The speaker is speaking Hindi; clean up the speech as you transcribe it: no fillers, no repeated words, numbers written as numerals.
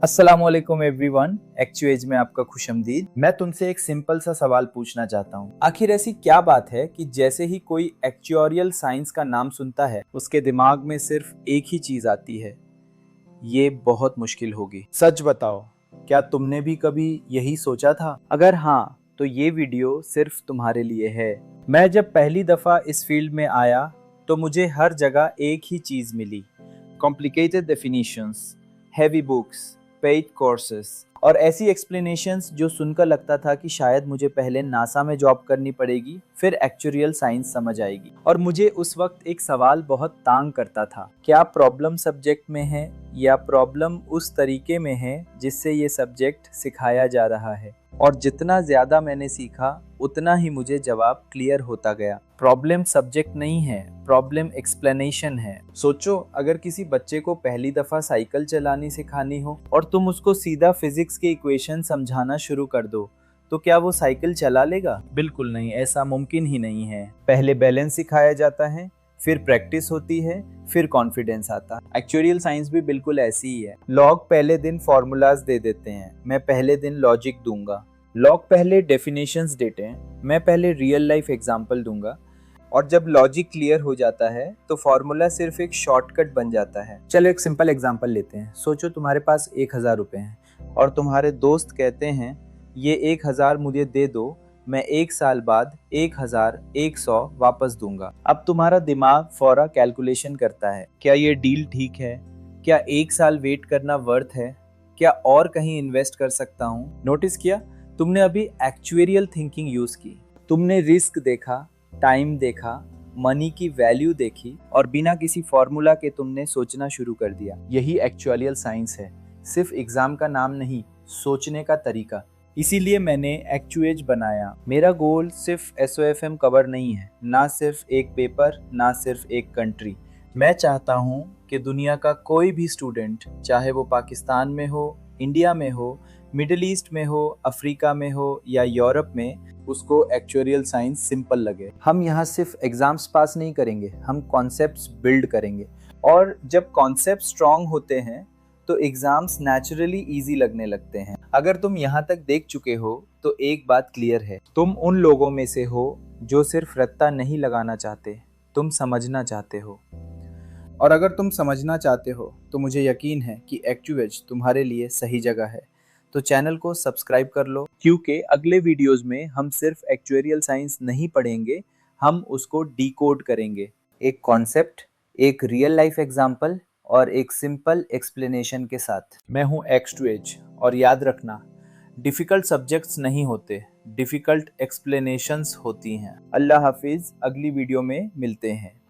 अस्सलामुअलैकुम एवरीवन, एक्चुएज में आपका खुशमदीद। मैं तुमसे एक सिंपल सा सवाल पूछना चाहता हूँ। आखिर ऐसी क्या बात है कि जैसे ही कोई एक्चुअरियल साइंस का नाम सुनता है उसके दिमाग में सिर्फ एक ही चीज आती है, ये बहुत मुश्किल होगी। सच बताओ, क्या तुमने भी कभी यही सोचा था? अगर हाँ, तो ये वीडियो सिर्फ तुम्हारे लिए है। मैं जब पहली दफा इस फील्ड में आया तो मुझे हर जगह एक ही चीज मिली, complicated definitions, heavy books, paid courses और ऐसी एक्सप्लेनेशंस जो सुनकर लगता था कि शायद मुझे पहले नासा में जॉब करनी पड़ेगी, फिर एक्चुअरियल साइंस समझ आएगी। और मुझे उस वक्त एक सवाल बहुत तांग करता था, क्या प्रॉब्लम सब्जेक्ट में है या प्रॉब्लम उस तरीके में है जिससे ये सब्जेक्ट सिखाया जा रहा है। और जितना ज्यादा मैंने सीखा उतना ही मुझे जवाब क्लियर होता गया। प्रॉब्लम सब्जेक्ट नहीं है, प्रॉब्लम एक्सप्लेनेशन है। सोचो, अगर किसी बच्चे को पहली दफा साइकिल चलानी सिखानी हो और तुम उसको सीधा फिजिक्स के इक्वेशन समझाना शुरू कर दो, तो क्या वो साइकिल चला लेगा? बिल्कुल नहीं, ऐसा मुमकिन ही नहीं है। पहले बैलेंस सिखाया जाता है, फिर प्रैक्टिस होती है, फिर कॉन्फिडेंस आता है। एक्चुअरियल साइंस भी बिल्कुल ऐसी ही है। लॉग पहले दिन फॉर्मूलाज दे देते हैं, मैं पहले दिन लॉजिक दूंगा। लॉग पहले डेफिनेशंस देते हैं, मैं पहले रियल लाइफ एग्जांपल दूंगा। और जब लॉजिक क्लियर हो जाता है तो फॉर्मूला सिर्फ एक शॉर्टकट बन जाता है। चलो एक सिंपल एग्जांपल लेते हैं। सोचो तुम्हारे पास 1,000 रुपए हैं और तुम्हारे दोस्त कहते हैं ये 1,000 मुझे दे दो, मैं 1 साल बाद 1,100 वापस दूंगा। अब तुम्हारा दिमाग फौरा कैलकुलेशन करता है, क्या ये डील ठीक है? क्या 1 साल वेट करना वर्थ है? क्या और कहीं इन्वेस्ट कर सकता हूँ? नोटिस किया, तुमने अभी एक्चुअरियल थिंकिंग यूज की। तुमने रिस्क देखा, टाइम देखा, मनी की वैल्यू देखी और बिना किसी फॉर्मूला के तुमने सोचना शुरू कर दिया। यही एक्चुअरियल साइंस है, सिर्फ एग्जाम का नाम नहीं, सोचने का तरीका। इसीलिए मैंने एक्चुएज बनाया। मेरा गोल सिर्फ SOFM कवर नहीं है, ना सिर्फ एक पेपर, ना सिर्फ एक कंट्री। मैं चाहता हूँ कि दुनिया का कोई भी स्टूडेंट, चाहे वो पाकिस्तान में हो, इंडिया में हो, मिडिल ईस्ट में हो, अफ्रीका में हो या यूरोप में, उसको एक्चुअरियल साइंस सिंपल लगे। हम यहाँ सिर्फ एग्जाम्स पास नहीं करेंगे, हम कॉन्सेप्ट्स बिल्ड करेंगे। और जब कॉन्सेप्ट स्ट्रांग होते हैं तो एग्जाम्स नेचुरली इजी लगने लगते हैं। अगर तुम यहाँ तक देख चुके हो तो एक बात क्लियर है, तुम उन लोगों में से हो जो सिर्फ रट्टा नहीं लगाना चाहते, तुम समझना चाहते हो। और अगर तुम समझना चाहते हो तो मुझे यकीन है कि एक्चुएज तुम्हारे लिए सही जगह है। तो चैनल को सब्सक्राइब कर लो, क्योंकि अगले वीडियोस में हम सिर्फ एक्चुअरियल साइंस नहीं पढ़ेंगे, हम उसको डिकोड करेंगे। एक कॉन्सेप्ट, एक रियल लाइफ एग्जांपल और एक सिंपल एक्सप्लेनेशन के साथ। मैं हूं एक्स टू एज, और याद रखना, डिफिकल्ट सब्जेक्ट्स नहीं होते, डिफिकल्ट एक्सप्लेनेशंस होती हैं। अल्लाह हाफिज, अगली वीडियो में मिलते हैं।